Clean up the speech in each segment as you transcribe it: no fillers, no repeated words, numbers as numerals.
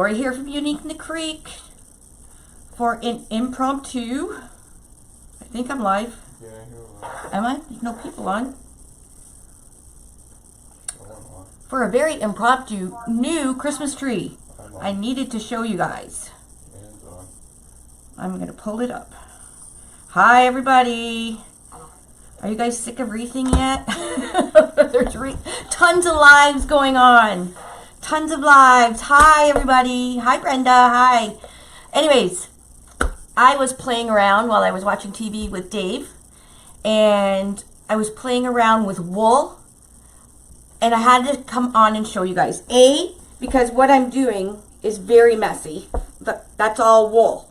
Lori here from Unique in the Creek for an impromptu. I think I'm live. Yeah, you're live. Am I? There's no people on. For a very impromptu new Christmas tree. I needed to show you guys. I'm going to pull it up. Hi, everybody. Are you guys sick of wreathing yet? There's tons of lives going on. Tons of lives. Hi, everybody. Hi, Brenda. Hi. Anyways, I was playing around while I was watching TV with Dave. And I was playing around with wool. And I had to come on and show you guys. Because what I'm doing is very messy. That's all wool.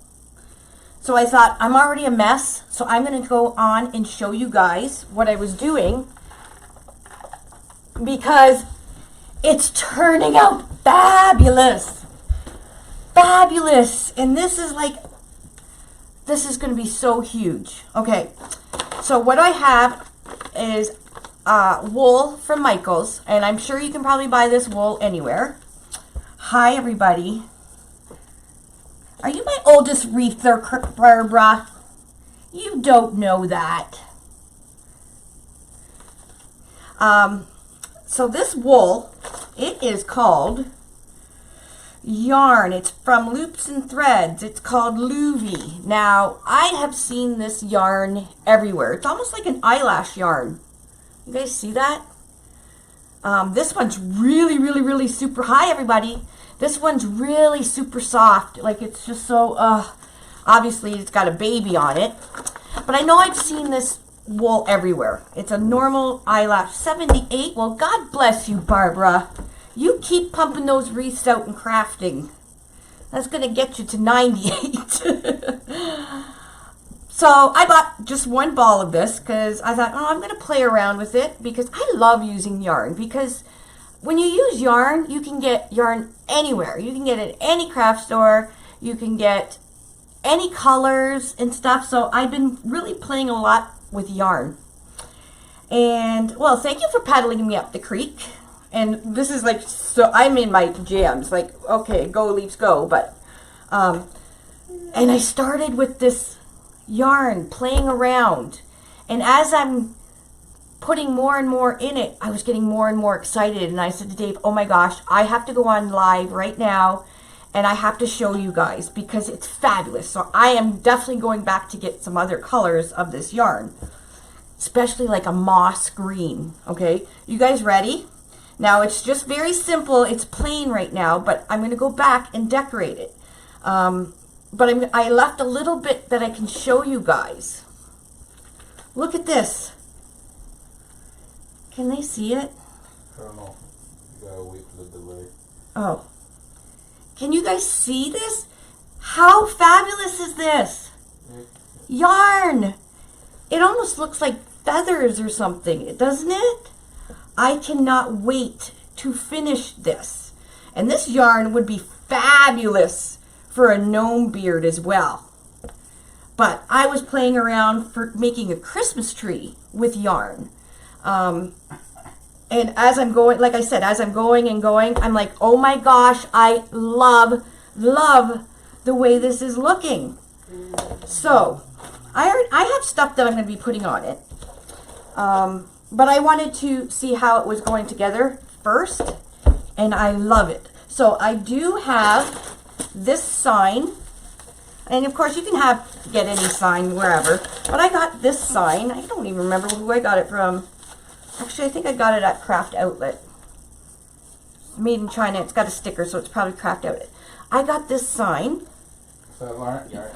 So I thought, I'm already a mess, so I'm going to go on and show you guys what I was doing, because it's turning out fabulous. Fabulous. And this is going to be so huge. Okay, so what I have is wool from Michael's, and I'm sure you can probably buy this wool anywhere. Hi, everybody. Are you my oldest wreather, Barbara? You don't know that. So this wool, it is called yarn. It's from Loops and Threads. It's called Louvy. Now, I have seen this yarn everywhere. It's almost like an eyelash yarn. You guys see that? This one's really, really, really super. Hi, everybody. This one's really super soft. Like, it's just so, obviously it's got a baby on it. But I know I've seen this wool everywhere. It's a normal eyelash. 78. Well, God bless you, Barbara. You keep pumping those wreaths out and crafting. That's going to get you to 98. So I bought just one ball of this because I thought, oh, I'm going to play around with it because I love using yarn. Because when you use yarn, you can get yarn anywhere. You can get it at any craft store. You can get any colors and stuff. So I've been really playing a lot with yarn. And, well, thank you for paddling me up the creek. And this is like, so I'm in my jams. Like, okay, go Leafs go. But, and I started with this yarn, playing around. And as I'm putting more and more in it, I was getting more and more excited. And I said to Dave, oh my gosh, I have to go on live right now and I have to show you guys because it's fabulous. So I am definitely going back to get some other colors of this yarn, especially like a moss green. Okay, you guys ready? Now it's just very simple. It's plain right now, but I'm going to go back and decorate it. But I left a little bit that I can show you guys. Look at this. Can they see it? I don't know. You gotta wait for the delay. Oh. Can you guys see this? How fabulous is this? Yarn. It almost looks like feathers or something, doesn't it? I cannot wait to finish this. And this yarn would be fabulous for a gnome beard as well. But I was playing around for making a Christmas tree with yarn. And as I'm going, like I said, as I'm going and going, I'm like, oh my gosh, I love the way this is looking. So I have stuff that I'm going to be putting on it. But I wanted to see how it was going together first, and I love it. So I do have this sign, and of course you can get any sign wherever, but I got this sign. I don't even remember who I got it from. Actually, I think I got it at Craft Outlet. It's made in China. It's got a sticker, so it's probably Craft Outlet. I got this sign. Is that yarn?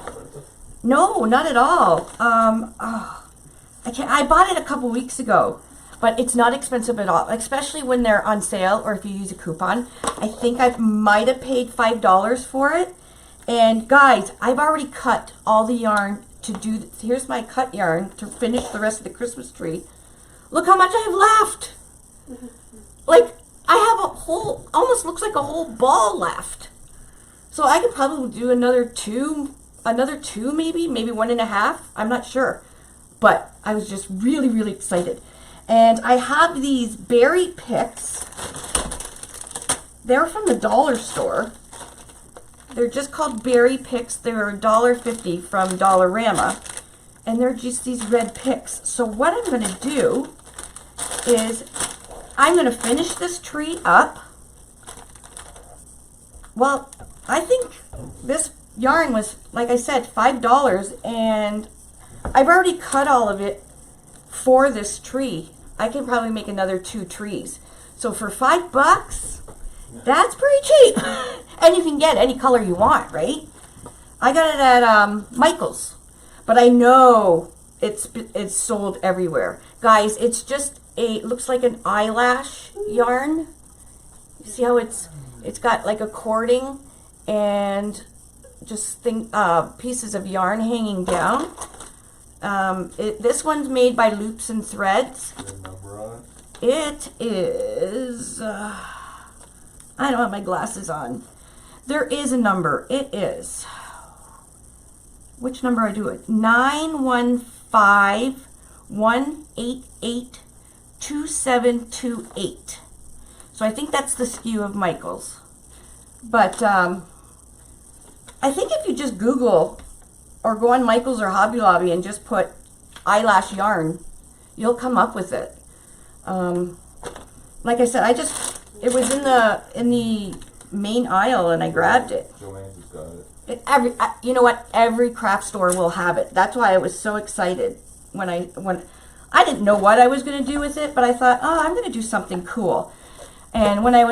No, not at all. I bought it a couple weeks ago, but it's not expensive at all, especially when they're on sale or if you use a coupon. I think I might have paid $5 for it. And guys, I've already cut all the yarn to do. Here's my cut yarn to finish the rest of the Christmas tree. Look how much I have left. Like, I have a whole, almost looks like a whole ball left. So I could probably do another two maybe 1.5. I'm not sure. But I was just really, really excited. And I have these berry picks. They're from the dollar store. They're just called berry picks. They're $1.50 from Dollarama. And they're just these red picks. So what I'm going to do is I'm going to finish this tree up. Well, I think this yarn was, like I said, $5, and I've already cut all of it for this tree. I can probably make another 2 trees. So for $5, that's pretty cheap. And you can get any color you want, right? I got it at Michael's, but I know it's sold everywhere. Guys, it's just looks like an eyelash yarn. You see how it's got like a cording and just pieces of yarn hanging down. This one's made by Loops and Threads. Is there a number on It is, I don't have my glasses on. There is a number. It is, which number I do it? 915-188-2728. So I think that's the SKU of Michael's. But I think if you just Google or go on Michael's or Hobby Lobby and just put eyelash yarn, you'll come up with it. Like I said, it was in the main aisle and I grabbed it. Joanne's has got it. You know what? Every craft store will have it. That's why I was so excited when I didn't know what I was going to do with it, but I thought, oh, I'm going to do something cool. And when I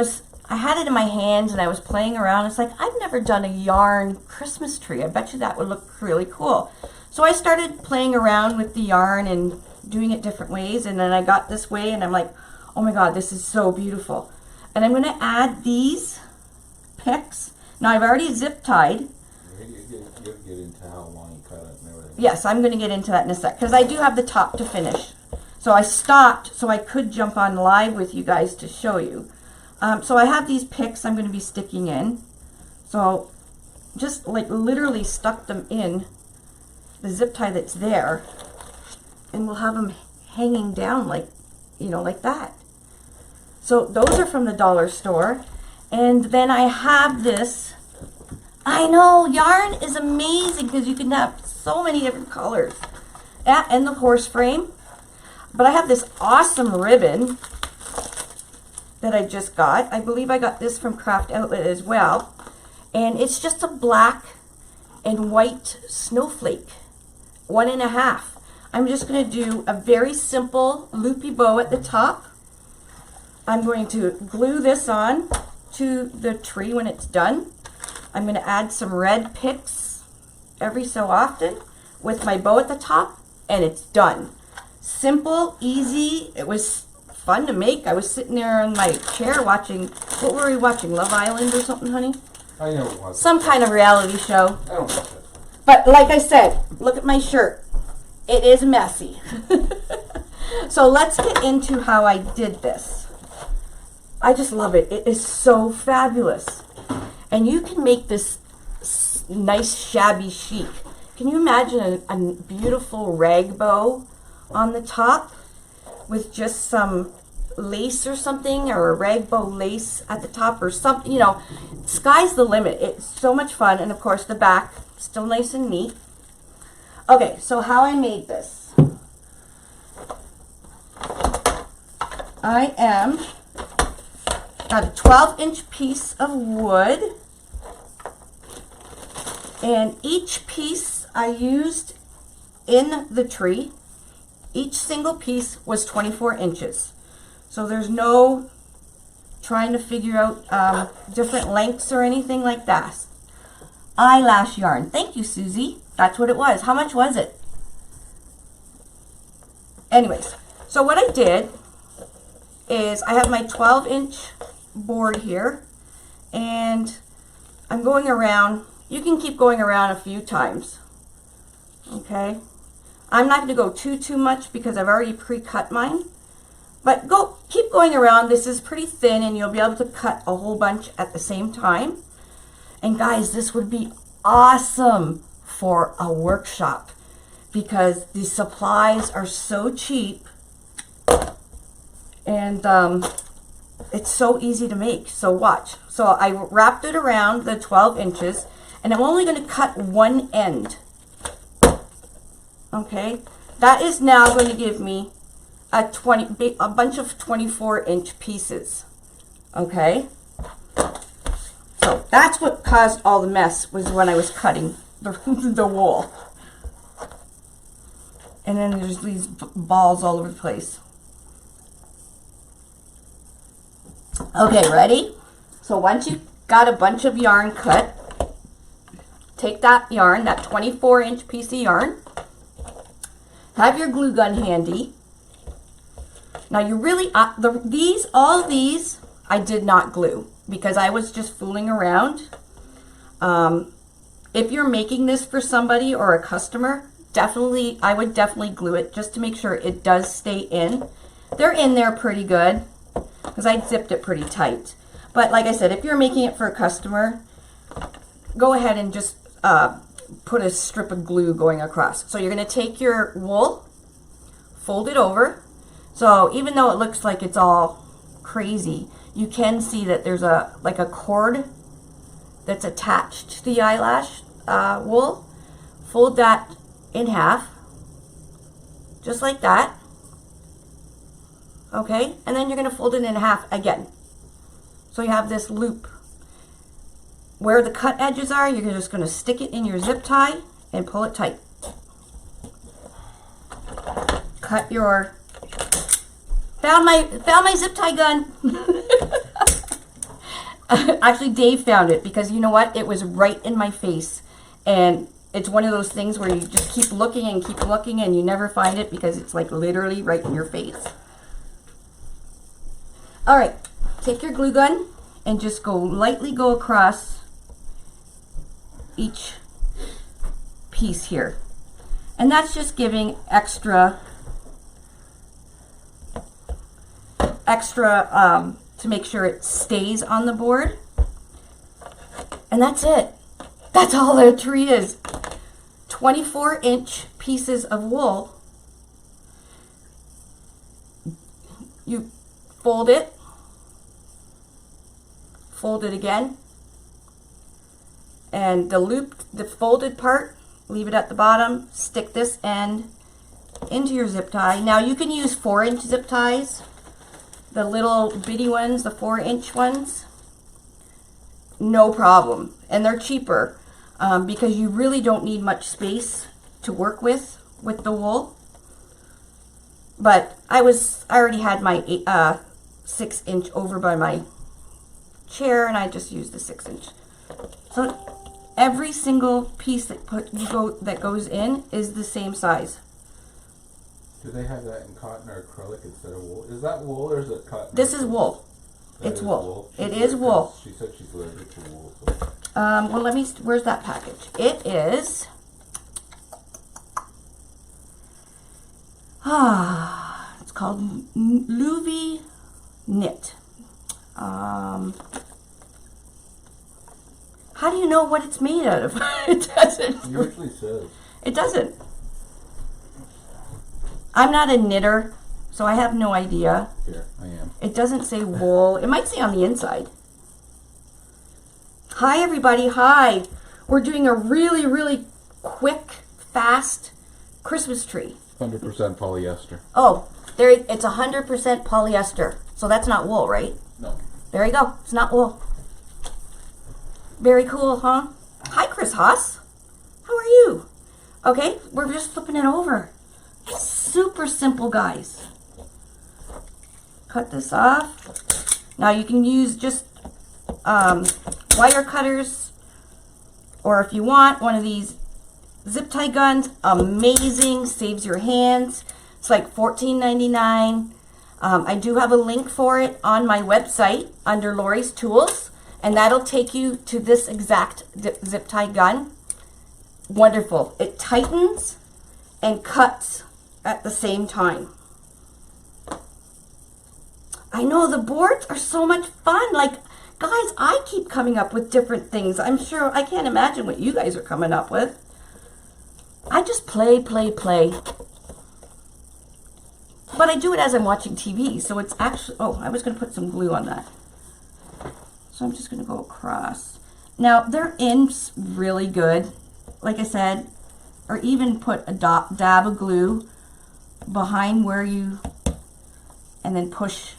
had it in my hands and I was playing around, it's like, I've never done a yarn Christmas tree. I bet you that would look really cool. So I started playing around with the yarn and doing it different ways, and then I got this way and I'm like, oh my god, this is so beautiful. And I'm going to add these picks. Now I've already zip tied. You get into how long you cut it and everything. Yes, I'm going to get into that in a sec, because I do have the top to finish. So I stopped so I could jump on live with you guys to show you. So I have these picks I'm going to be sticking in. So just like literally stuck them in the zip tie that's there, and we'll have them hanging down like, you know, like that. So those are from the dollar store. And then I have this. I know, yarn is amazing because you can have so many different colors. Yeah, and the horse frame. But I have this awesome ribbon that I just got. I believe I got this from Craft Outlet as well. And it's just a black and white snowflake, 1.5. I'm just going to do a very simple loopy bow at the top. I'm going to glue this on to the tree when it's done. I'm going to add some red picks every so often with my bow at the top, and it's done. Simple, easy. It was fun to make. I was sitting there in my chair watching, what were we watching, Love Island or something, honey? I know it was. Some kind of reality show. I don't watch it. But like I said, look at my shirt. It is messy. So let's get into how I did this. I just love it. It is so fabulous. And you can make this nice shabby chic. Can you imagine a beautiful rag bow on the top with just some lace or something, or a rag bow lace at the top or something, you know, sky's the limit. It's so much fun. And of course the back, still nice and neat. Okay, so how I made this. Got a 12-inch piece of wood, and each piece I used in the tree, each single piece was 24 inches. So there's no trying to figure out different lengths or anything like that. Eyelash yarn. Thank you, Susie. That's what it was. How much was it? Anyways, so what I did is I have my 12-inch board here, and I'm going around. You can keep going around a few times. Okay, I'm not going to go too much because I've already pre-cut mine, but keep going around. This is pretty thin and you'll be able to cut a whole bunch at the same time. And guys, this would be awesome for a workshop because the supplies are so cheap, and It's so easy to make. So watch. So I wrapped it around the 12 inches, and I'm only going to cut one end. Okay, that is now going to give me a bunch of 24-inch pieces. Okay, so that's what caused all the mess, was when I was cutting the wool. And then there's these balls all over the place. Okay, ready? So once you got a bunch of yarn cut, take that yarn, that 24-inch piece of yarn, have your glue gun handy. Now you really, all these I did not glue because I was just fooling around. If you're making this for somebody or a customer, I would definitely glue it just to make sure it does stay in. They're in there pretty good because I zipped it pretty tight. But like I said, if you're making it for a customer, go ahead and just put a strip of glue going across. So you're going to take your wool, fold it over. So even though it looks like it's all crazy, you can see that there's like a cord that's attached to the eyelash wool. Fold that in half, just like that. Okay, and then you're going to fold it in half again. So you have this loop. Where the cut edges are, you're just going to stick it in your zip tie and pull it tight. Cut your... Found my zip tie gun. Actually, Dave found it because you know what? It was right in my face. And it's one of those things where you just keep looking and you never find it because it's like literally right in your face. All right, take your glue gun and just lightly go across each piece here. And that's just giving extra to make sure it stays on the board. And that's it. That's all the tree is. 24-inch pieces of wool. You fold it again, and the folded part, leave it at the bottom, stick this end into your zip tie. Now you can use 4-inch zip ties, the little bitty ones, the 4-inch ones, no problem, and they're cheaper because you really don't need much space to work with the wool. But I already had my 6-inch over by my chair, and I just used the 6-inch. So every single piece that goes in is the same size. Do they have that in cotton or acrylic instead of wool? Is that wool or is it cotton? This is wool. It's wool. It is wool. She said she's allergic to wool. So. Well, where's that package? It is. It's called Luvi Knit. How do you know what it's made out of? It doesn't. It usually says. It doesn't. I'm not a knitter, so I have no idea. Here, I am. It doesn't say wool. It might say on the inside. Hi, everybody. Hi. We're doing a really, really quick, fast Christmas tree. 100% polyester. Oh, it's 100% polyester. So that's not wool, right? No. There you go. It's not wool. Very cool, huh? Hi, Chris Haas. How are you? Okay, we're just flipping it over. Super simple, guys. Cut this off. Now you can use just wire cutters, or if you want one of these zip tie guns, amazing, saves your hands. It's like $14.99. I do have a link for it on my website under Lori's Tools, and that'll take you to this exact zip tie gun. Wonderful. It tightens and cuts at the same time. I know the boards are so much fun. Like, guys, I keep coming up with different things. I'm sure I can't imagine what you guys are coming up with. I just play. But I do it as I'm watching TV, so it's actually, oh, I was going to put some glue on that. So I'm just going to go across. Now, they're in really good, like I said, or even put a dab of glue behind where you, and then push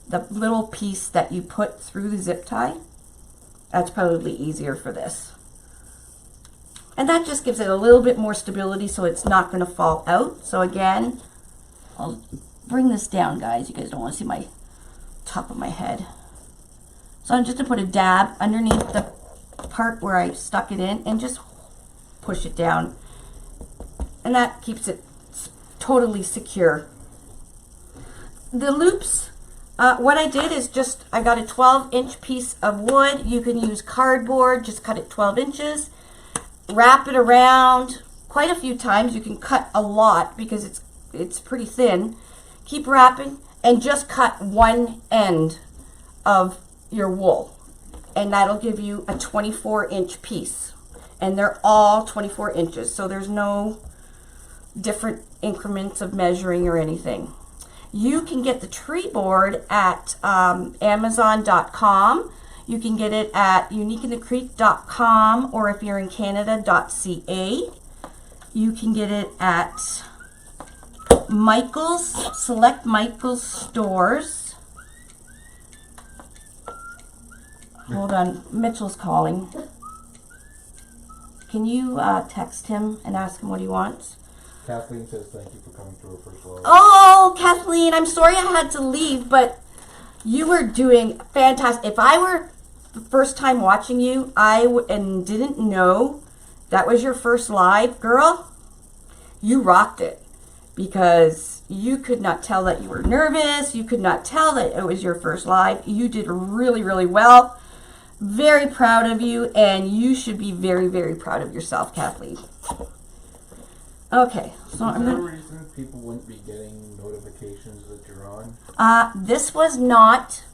the little piece that you put through the zip tie. That's probably easier for this. And that just gives it a little bit more stability so it's not going to fall out. So again, I'll bring this down, guys. You guys don't want to see my top of my head. So I'm just going to put a dab underneath the part where I stuck it in and just push it down. And that keeps it totally secure. The loops, what I did is just, I got a 12-inch piece of wood. You can use cardboard, just cut it 12 inches. Wrap it around quite a few times. You can cut a lot because it's pretty thin. Keep wrapping and just cut one end of your wool, and that'll give you a 24-inch piece, and they're all 24 inches, so there's no different increments of measuring or anything. You can get the tree board at Amazon.com. You can get it at uniqueinthecreek.com, or if you're in Canada.ca. You can get it at Michael's, select Michael's stores. Hold on, Mitchell's calling. Can you text him and ask him what he wants? Kathleen says thank you for coming through her first live. Oh, Kathleen, I'm sorry I had to leave, but you were doing fantastic. If I were the first time watching you, and didn't know that was your first live, girl, you rocked it, because you could not tell that you were nervous. You could not tell that it was your first live. You did really, really well. Very proud of you, and you should be very, very proud of yourself, Kathleen. Okay, so Is there a reason people wouldn't be getting notifications that you're on? This was not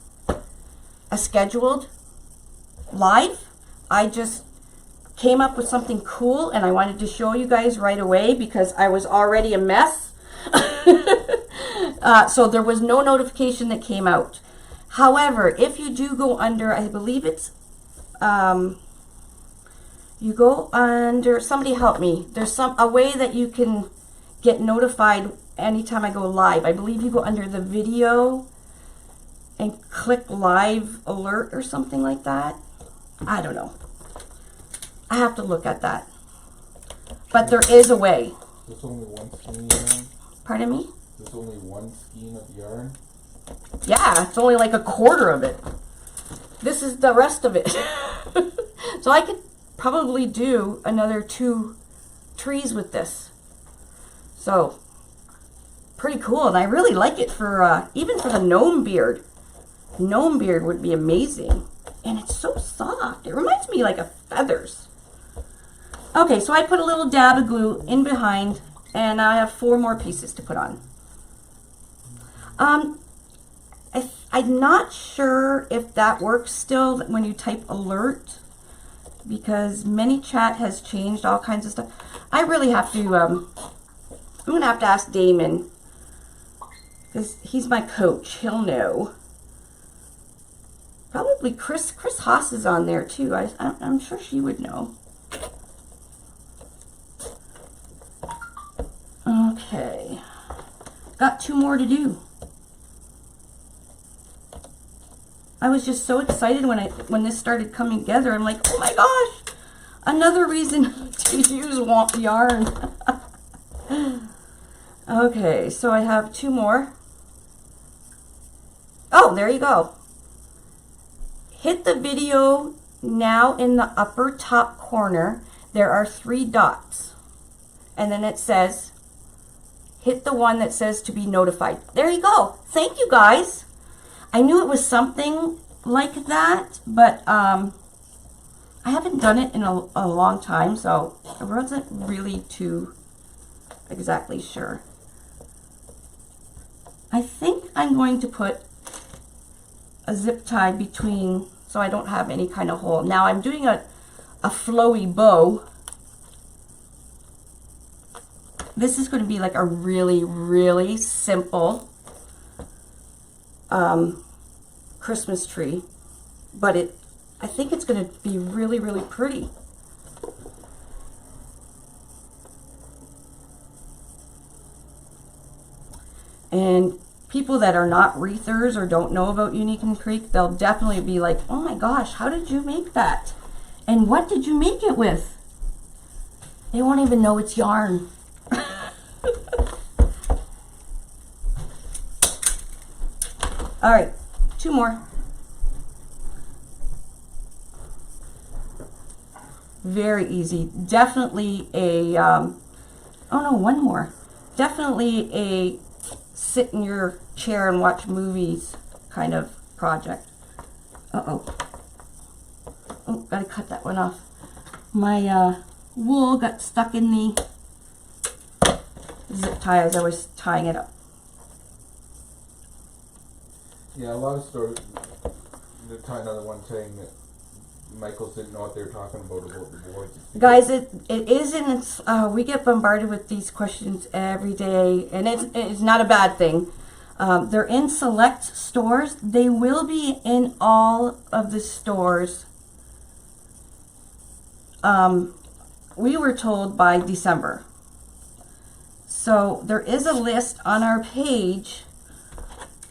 a scheduled live. I just came up with something cool, and I wanted to show you guys right away because I was already a mess. So there was no notification that came out. However, if you do go under, I believe it's, you go under, somebody help me. There's a way that you can get notified anytime I go live. I believe you go under the video and click live alert or something like that. I don't know. I have to look at that. But there is a way. There's only one skein yarn? Pardon me? There's only one skein of yarn? Yeah, it's only like a quarter of it. This is the rest of it. So I could probably do another 2 trees with this. So, pretty cool. And I really like it for, even for the gnome beard. Gnome beard would be amazing. And it's so soft. It reminds me like of feathers. Okay, so I put a little dab of glue in behind, and I have 4 more pieces to put on. I'm not sure if that works still when you type alert, because ManyChat has changed all kinds of stuff. I really have to, I'm going to have to ask Damon, because he's my coach. He'll know. Probably Chris Haas is on there too. I'm sure she would know. Okay. Got 2 more to do. I was just so excited when this started coming together. I'm like, oh my gosh, another reason to use yarn. Okay, so I have 2 more. Oh, there you go. Hit the video now. In the upper top corner, there are 3 dots. And then it says, hit the one that says to be notified. There you go. Thank you, guys. I knew it was something like that, but I haven't done it in a long time, so I wasn't really too exactly sure. I think I'm going to put a zip tie between, so I don't have any kind of hole. Now I'm doing a flowy bow. this is going to be like a really, really simple Christmas tree, but I think it's going to be really, really pretty. And people that are not wreathers or don't know about Unique and Creek, they'll definitely be like, oh my gosh, how did you make that? And what did you make it with? They won't even know it's yarn. All right, 2 more. Very easy. Definitely a, oh no, 1 more. Definitely a sit in your chair and watch movies kind of project. Uh-oh. Oh, gotta cut that one off. My wool got stuck in the zip tie as I was tying it up. Yeah, a lot of stores, they're tying another one saying that Michaels didn't know what they were talking about the boards. Guys, it isn't, we get bombarded with these questions every day, and it's not a bad thing. They're in select stores. They will be in all of the stores. We were told by December. So there is a list on our page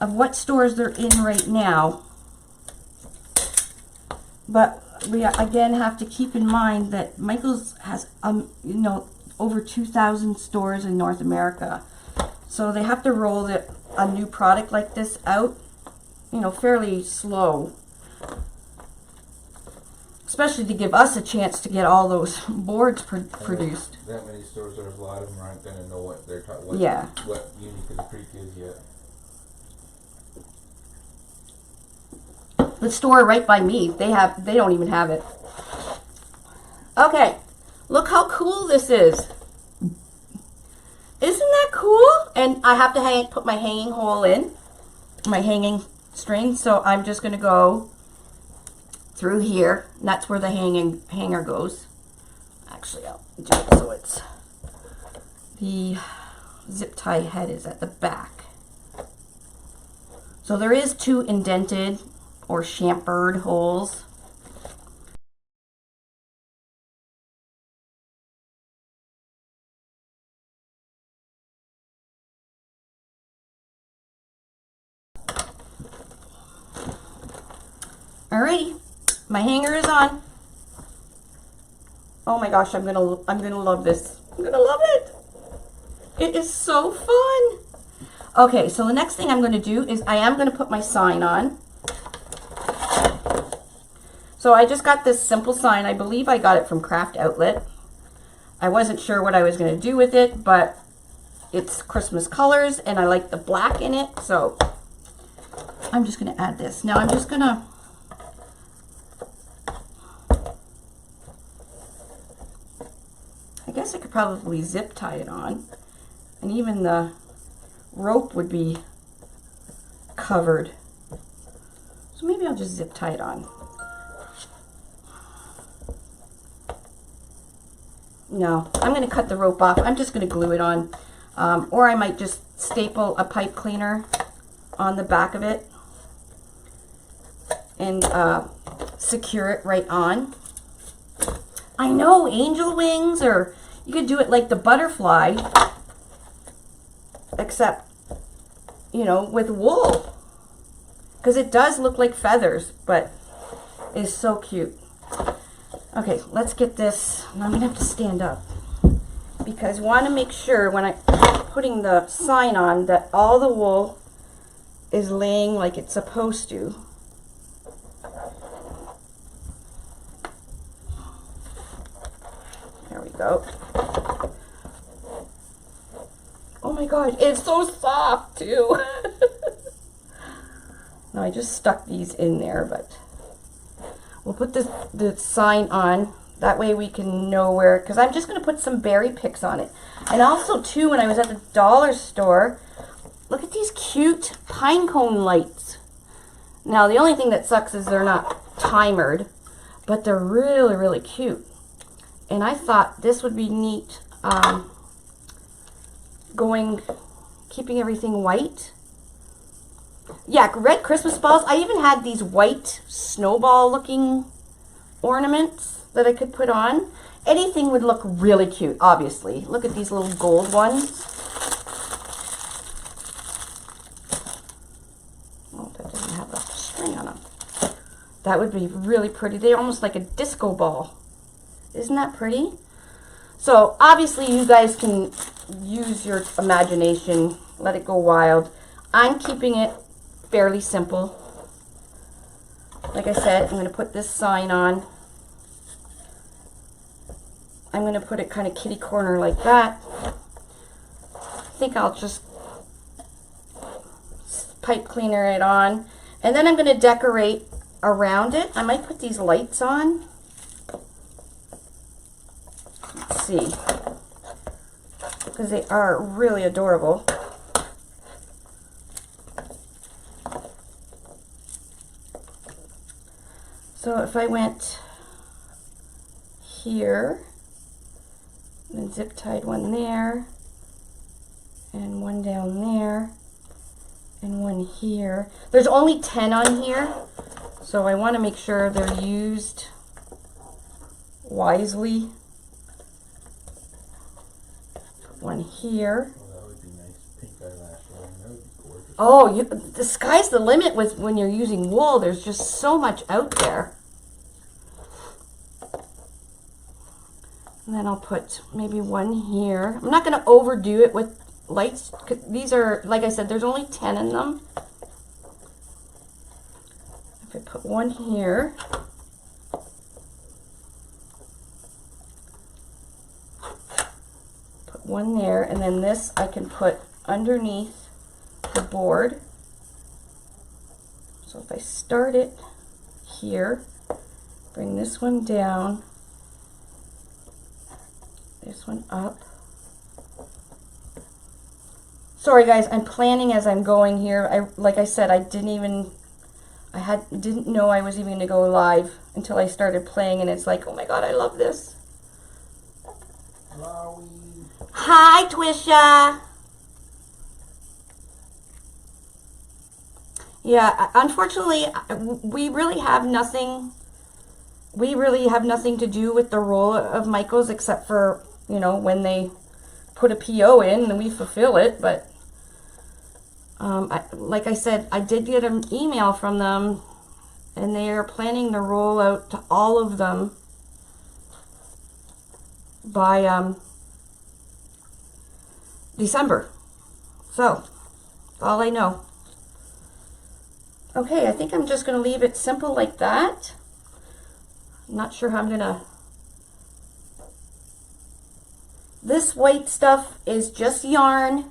of what stores they're in right now. But we again have to keep in mind that Michaels has you know, over 2,000 stores in North America. So they have to roll a new product like this out, you know, fairly slow. Especially to give us a chance to get all those boards produced. That many stores, there's a lot of them aren't going to know what they're talking. Yeah. What Unique and Creek is yet. The store right by me, they don't even have it. Okay, look how cool this is. Isn't that cool? And I have to put my hanging hole in, my hanging string. So I'm just gonna go through here. And that's where the hanger goes. Actually, I'll do it so it's, the zip tie head is at the back. So there is 2 indented or chamfered holes. Alrighty, my hanger is on. Oh my gosh, I'm gonna love this. I'm gonna love it. It is so fun. Okay, so the next thing I'm gonna do is I am gonna put my sign on. So I just got this simple sign. I believe I got it from Craft Outlet. I wasn't sure what I was going to do with it, but it's Christmas colors and I like the black in it. So I'm just going to add this. Now I'm just going to, I guess I could probably zip tie it on, and even the rope would be covered. So maybe I'll just zip tie it on. No, I'm going to cut the rope off. I'm just going to glue it on. Or I might just staple a pipe cleaner on the back of it and secure it right on. I know, angel wings, or you could do it like the butterfly, except, you know, with wool. Because it does look like feathers, but it's so cute. Okay, let's get this. I'm going to have to stand up because I want to make sure when I'm putting the sign on that all the wool is laying like it's supposed to. There we go. Oh my god, it's so soft too. Now I just stuck these in there, but we'll put the sign on. That way we can know where, because I'm just going to put some berry picks on it. And also too, when I was at the dollar store, look at these cute pine cone lights. Now the only thing that sucks is they're not timered, but they're really, really cute. And I thought this would be neat keeping everything white. Yeah, red Christmas balls. I even had these white snowball looking ornaments that I could put on. Anything would look really cute, obviously. Look at these little gold ones. Oh, that doesn't have a string on them. That would be really pretty. They're almost like a disco ball. Isn't that pretty? So obviously you guys can use your imagination, let it go wild. I'm keeping it fairly simple. Like I said, I'm going to put this sign on. I'm going to put it kind of kitty corner like that. I think I'll just pipe cleaner it on. And then I'm going to decorate around it. I might put these lights on. Let's see. Because they are really adorable. So if I went here, and zip tied one there, and one down there, and one here. There's only 10 on here, so I want to make sure they're used wisely. Put one here. Oh, that would be nice. Pink eyelash line. That would be gorgeous. Oh, the sky's the limit with when you're using wool. There's just so much out there. And then I'll put maybe one here. I'm not going to overdo it with lights. These are, like I said, there's only 10 in them. If I put one here. Put one there. And then this I can put underneath the board. So if I start it here, bring this one down. This one up. Sorry guys, I'm planning as I'm going here. Like I said, I didn't know I was even going to go live until I started playing, and it's like, oh my god, I love this. Wowie. Hi, Twisha. Yeah, unfortunately, we really have nothing. We really have nothing to do with the role of Michael's except for, you know, when they put a PO in, then we fulfill it. But like I said, I did get an email from them, and they are planning to roll out to all of them by December. So, that's all I know. Okay, I think I'm just going to leave it simple like that. I'm not sure how I'm going to... This white stuff is just yarn.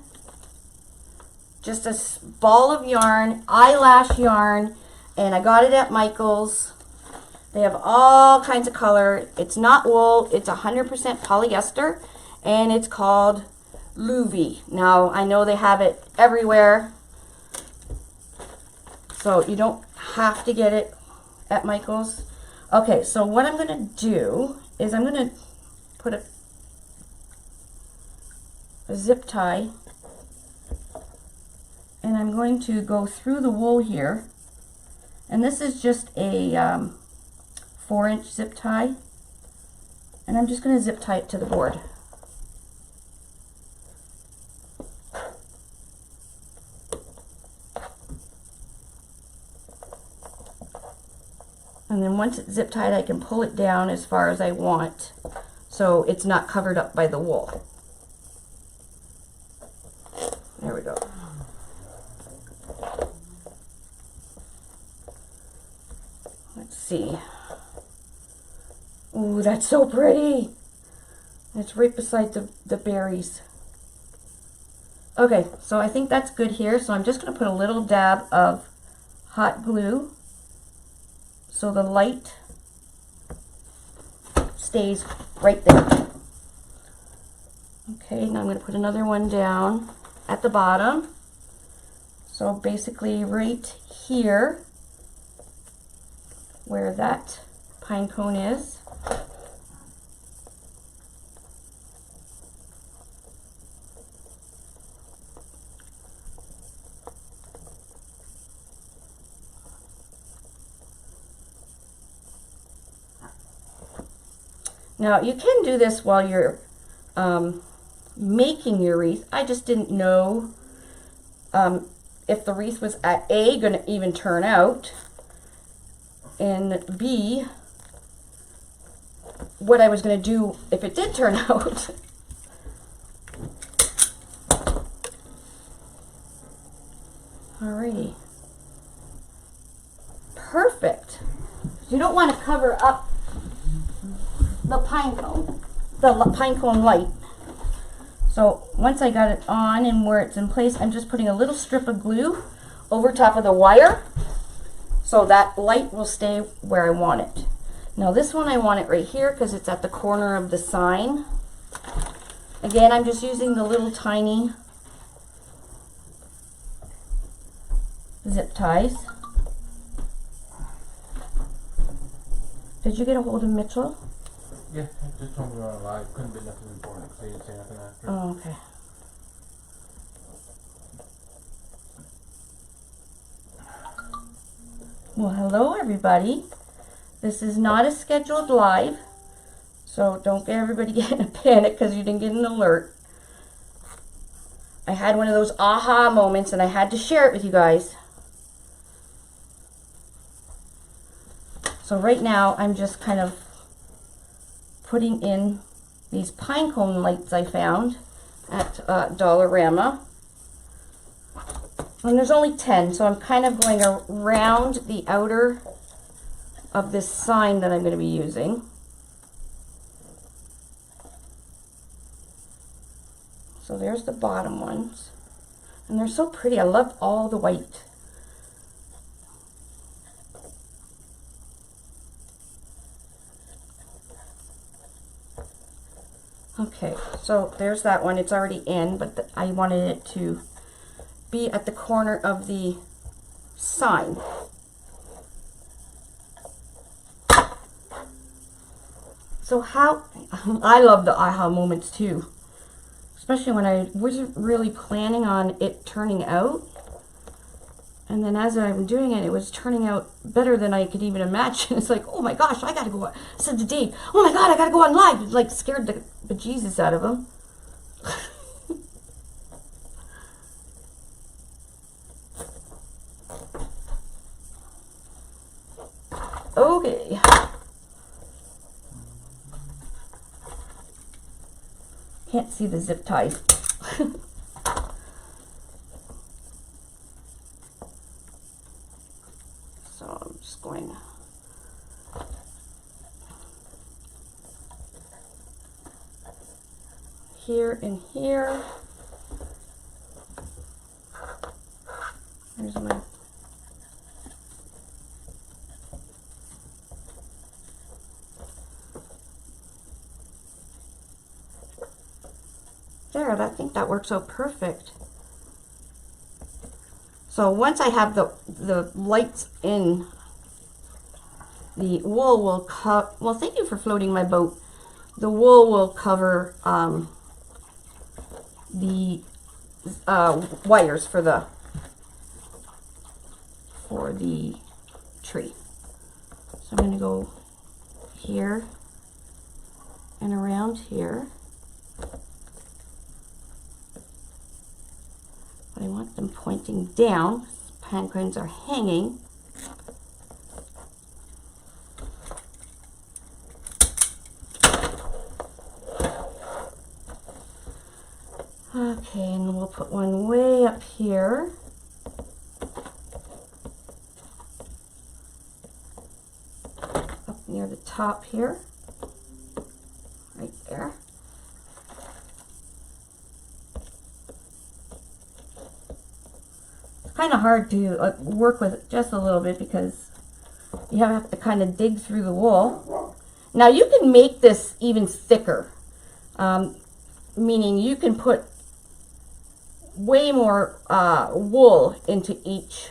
Just a ball of yarn, eyelash yarn, and I got it at Michael's. They have all kinds of color. It's not wool, it's 100% polyester, and it's called Louvy. Now, I know they have it everywhere, so you don't have to get it at Michael's. Okay, so what I'm going to do is I'm going to put a zip tie, and I'm going to go through the wool here, and this is just a 4-inch zip tie, and I'm just going to zip tie it to the board. And then once it's zip tied, I can pull it down as far as I want, so it's not covered up by the wool. There we go. Let's see. Ooh, that's so pretty. It's right beside the berries. Okay, so I think that's good here. So I'm just going to put a little dab of hot glue so the light stays right there. Okay, now I'm going to put another one down at the bottom. So basically right here where that pine cone is. Now you can do this while you're making your wreath. I just didn't know if the wreath was at A, going to even turn out, and B, what I was going to do if it did turn out. Alrighty. Perfect. You don't want to cover up the pine cone light. So once I got it on and where it's in place, I'm just putting a little strip of glue over top of the wire so that light will stay where I want it. Now this one I want it right here because it's at the corner of the sign. Again, I'm just using the little tiny zip ties. Did you get a hold of Mitchell? Yeah, I just told me on a live. Couldn't be nothing important because he didn't say nothing after. Oh, okay. Well, hello everybody. This is not a scheduled live, so don't get everybody get in a panic because you didn't get an alert. I had one of those aha moments and I had to share it with you guys. So right now I'm just kind of putting in these pine cone lights I found at Dollarama. And there's only 10, so I'm kind of going around the outer of this sign that I'm going to be using. So there's the bottom ones. And they're so pretty. I love all the white. Okay, so there's that one. It's already in, but I wanted it to be at the corner of the sign. So how, I love the aha moments too, especially when I wasn't really planning on it turning out. And then as I'm doing it, it was turning out better than I could even imagine. It's like, oh my gosh, I gotta go. I said to Dave, oh my God, I gotta go on live. It like scared the bejesus out of him. Okay. Can't see the zip ties. So I'm just going here and here. There's my there, I think that works out perfect. So once I have the lights in, the wool will cover, well, thank you for floating my boat. The wool will cover the wires for the tree. So I'm going to go here and around here. But I want them pointing down. Pine cones are hanging. Okay, and we'll put one way up here. Up near the top here. Right there. It's kind of hard to work with it just a little bit because you have to kind of dig through the wool. Now you can make this even thicker, meaning you can put way more wool into each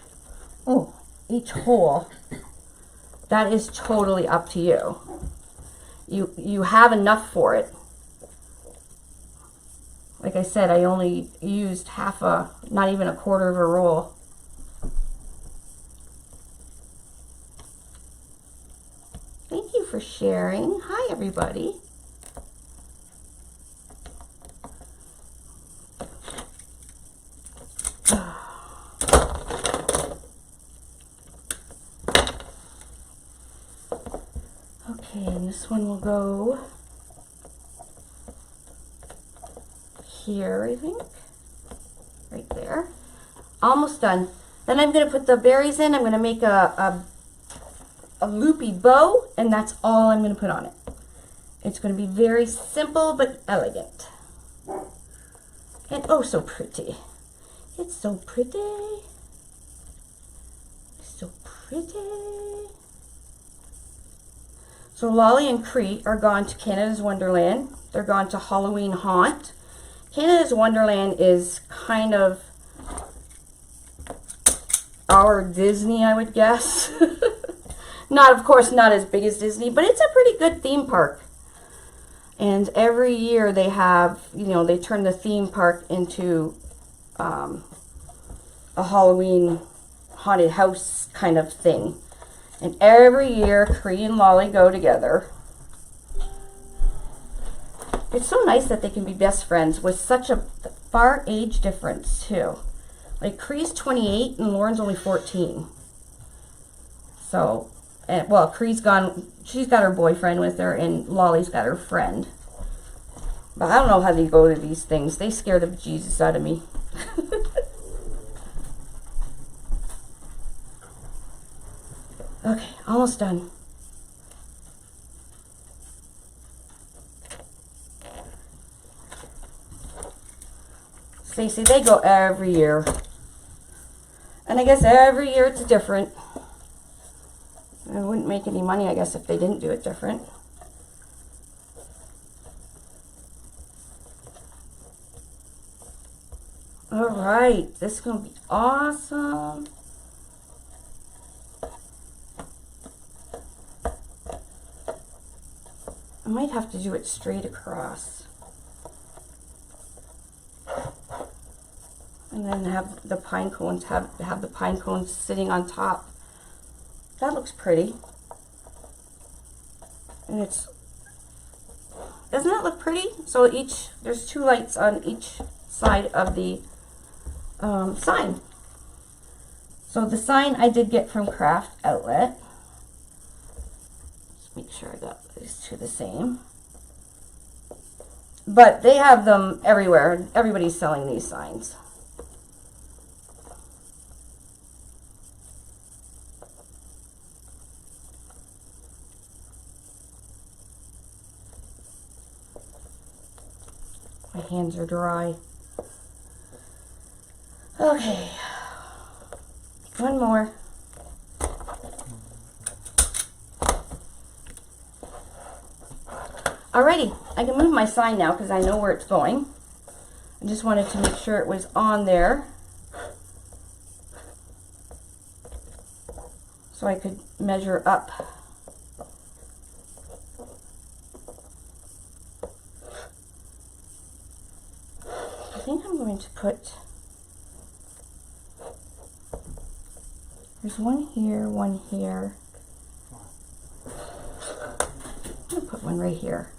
hole. That is totally up to you. You have enough for it. Like I said, I only used not even a quarter of a roll. Thank you for sharing. Hi, everybody. Okay, and this one will go here, I think. Right there. Almost done. Then I'm going to put the berries in. I'm going to make a loopy bow, and that's all I'm going to put on it. It's going to be very simple but elegant. And oh, so pretty. It's so pretty. So pretty. So Lolly and Cree are gone to Canada's Wonderland. They're gone to Halloween Haunt. Canada's Wonderland is kind of our Disney, I would guess. Not, of course, not as big as Disney, but it's a pretty good theme park. And every year they have, you know, they turn the theme park into a Halloween haunted house kind of thing. And every year, Cree and Lolly go together. It's so nice that they can be best friends with such a far age difference, too. Like, Cree's 28 and Lauren's only 14. So, well, Cree's gone, she's got her boyfriend with her, and Lolly's got her friend. But I don't know how they go to these things. They scare the bejesus out of me. Okay, almost done. Stacy, they go every year. And I guess every year it's different. I wouldn't make any money, I guess, if they didn't do it different. All right, this is going to be awesome. I might have to do it straight across. And then have the pine cones, have the pine cones sitting on top. That looks pretty. And it's, doesn't that look pretty? So there's 2 lights on each side of the sign. So the sign I did get from Craft Outlet. Let's make sure I got these 2 the same. But they have them everywhere. Everybody's selling these signs. My hands are dry. Okay. One more. Alrighty, I can move my sign now because I know where it's going. I just wanted to make sure it was on there so I could measure up. I think I'm going to put, there's one here, one here. I'm going to put one right here.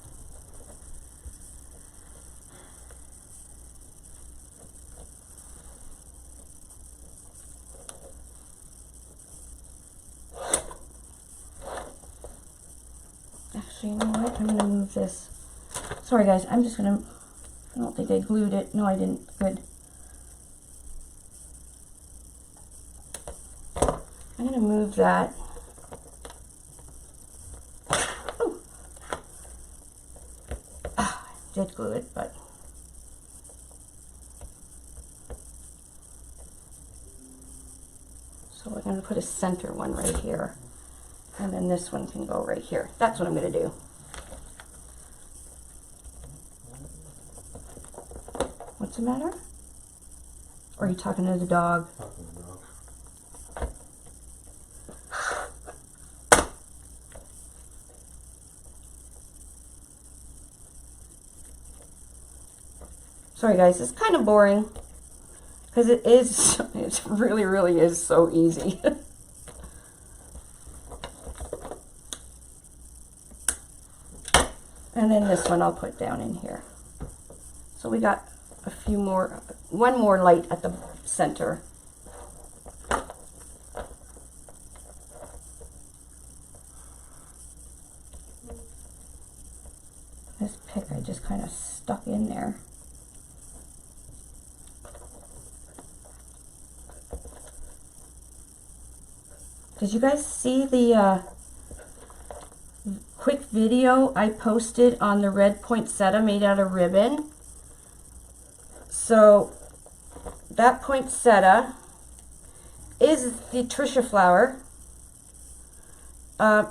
Actually, you know what? I'm going to move this. Sorry guys, I'm just going to, I don't think I glued it. No, I didn't. Good. I'm going to move that. Oh. Ah, I did glue it, but. So we're going to put a center one right here. And then this one can go right here. That's what I'm going to do. What's the matter? Or are you talking to the dog? Talking to the dog. Sorry guys, it's kind of boring. Because it is, it really, really is so easy. And then this one I'll put down in here. So we got a few more, one more light at the center. this pick I just kind of stuck in there. Did you guys see the quick video I posted on the red poinsettia made out of ribbon? So that poinsettia is the Tricia flower,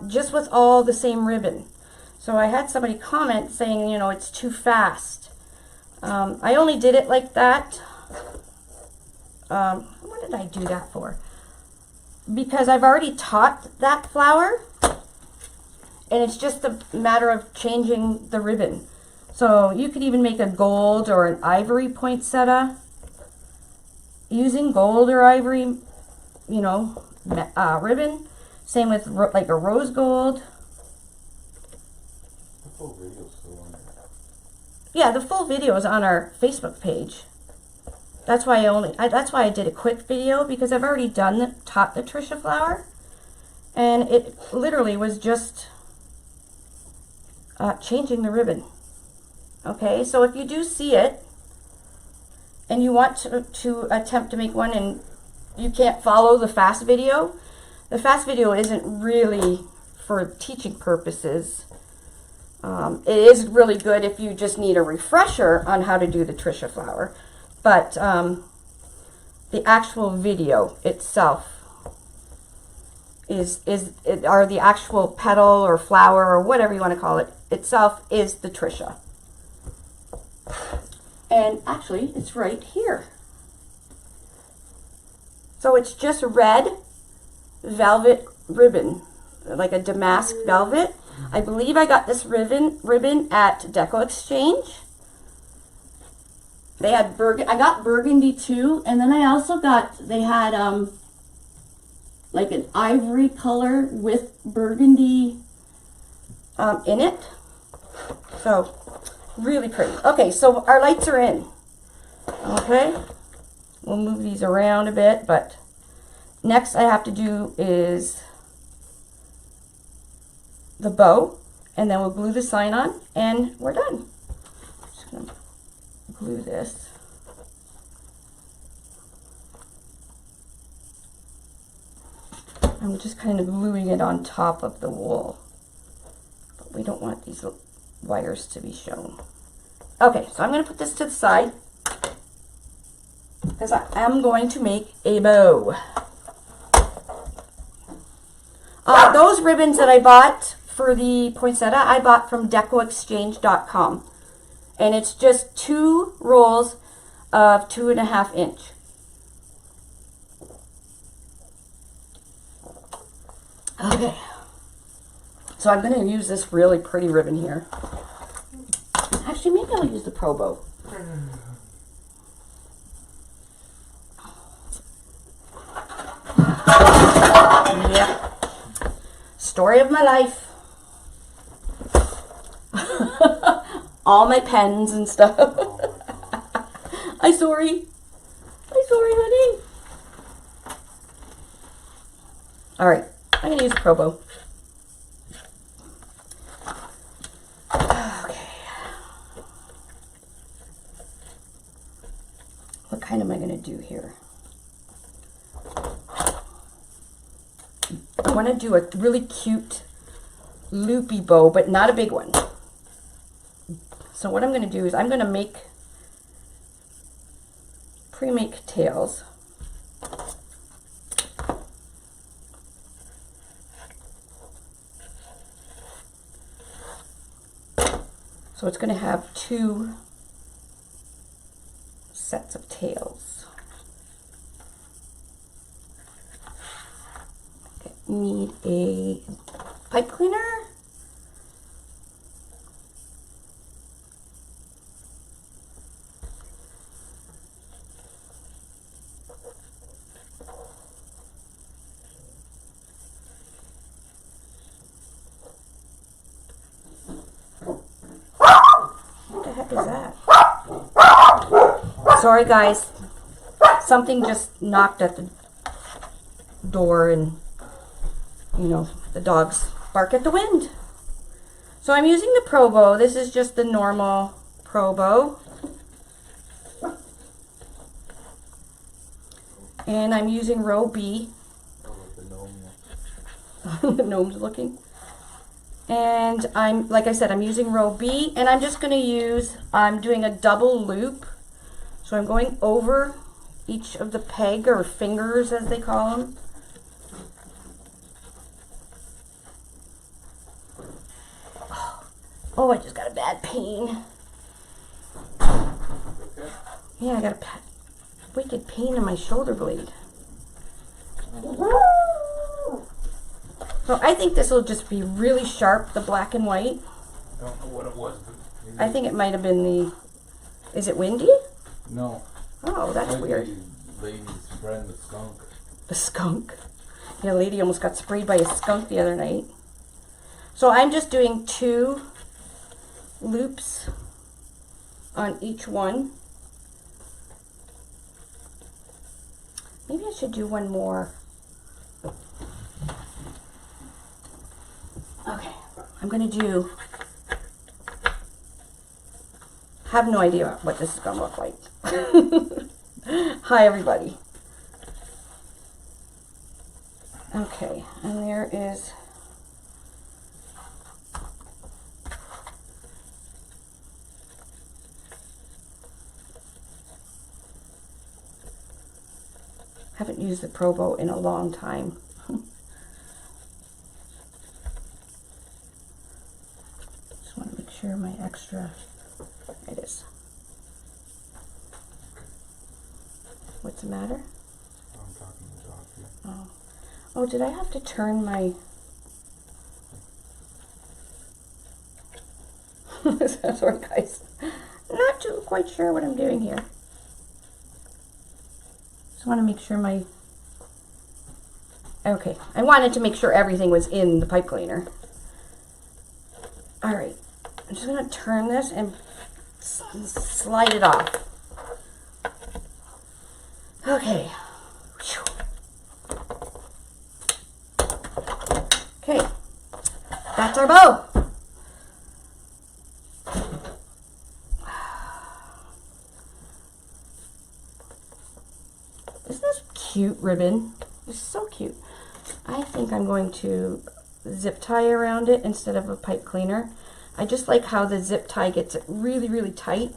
just with all the same ribbon. So I had somebody comment saying, you know, it's too fast. I only did it like that. What did I do that for? Because I've already taught that flower, and it's just a matter of changing the ribbon. So you could even make a gold or an ivory poinsettia using gold or ivory, you know, ribbon. Same with like a rose gold. The full video's still on there. Yeah, the full video is on our Facebook page. That's why that's why I did a quick video, because I've already taught the Tricia flower, and it literally was just changing the ribbon. Okay, so if you do see it and you want to attempt to make one and you can't follow the fast video isn't really for teaching purposes. It is really good if you just need a refresher on how to do the Tricia flower. But the actual video itself or the actual petal or flower or whatever you want to call it itself is the Tricia. And actually, it's right here. So it's just red velvet ribbon, like a damask velvet. I believe I got this ribbon at Deco Exchange. They had I got burgundy too, and then I also they had like an ivory color with burgundy in it. So really pretty. Okay, so our lights are in. Okay, we'll move these around a bit, but next I have to do is the bow, and then we'll glue the sign on, and we're done. Just gonna glue this. I'm just kind of gluing it on top of the wool, but we don't want these wires to be shown. Okay, so I'm going to put this to the side because I am going to make a bow. Those ribbons that I bought for the poinsettia, I bought from decoexchange.com. And it's just 2 rolls of 2.5 inch. Okay. So I'm going to use this really pretty ribbon here. Actually, maybe I'll use the Pro Bow. Yep. Story of my life. All my pens and stuff. I'm sorry, honey. All right, I'm gonna use Pro Bow. Okay. What kind am I gonna do here? I want to do a really cute loopy bow, but not a big one. So what I'm going to do is I'm going to pre-make tails. So it's going to have 2 sets of tails. Okay, need a pipe cleaner. Is that? Sorry guys, something just knocked at the door, and you know, the dogs bark at the wind. So I'm using the Pro bow. This is just the normal Pro bow. And I'm using row B. Oh, like the gnome. The gnome's looking. And like I said, I'm using row B, and I'm just going to I'm doing a double loop. So I'm going over each of the peg or fingers, as they call them. Oh, I just got a bad pain. Okay. Yeah, I got a wicked pain in my shoulder blade. So I think this will just be really sharp, the black and white. I don't know what it was, but maybe I think it might have been is it windy? no. Oh, that's Maybe weird. lady's friend, the skunk. The skunk. Yeah, a lady almost got sprayed by a skunk the other night. So I'm just doing 2 loops on each one. Maybe I should do one more. Okay, I'm gonna have no idea what this is gonna look like. Hi everybody. Okay, and there is haven't used the Pro bow in a long time. Just want to make sure my extra, it is. What's the matter? I'm talking to the dog here. Oh. Oh, did I have to turn my... Sorry guys. Not too quite sure what I'm doing here. Just want to make sure my... Okay, I wanted to make sure everything was in the pipe cleaner. Alright, I'm just going to turn this and slide it off. Okay. Okay, that's our bow. Isn't this cute ribbon? It's so cute. I think I'm going to zip tie around it instead of a pipe cleaner. I just like how the zip tie gets it really, really tight.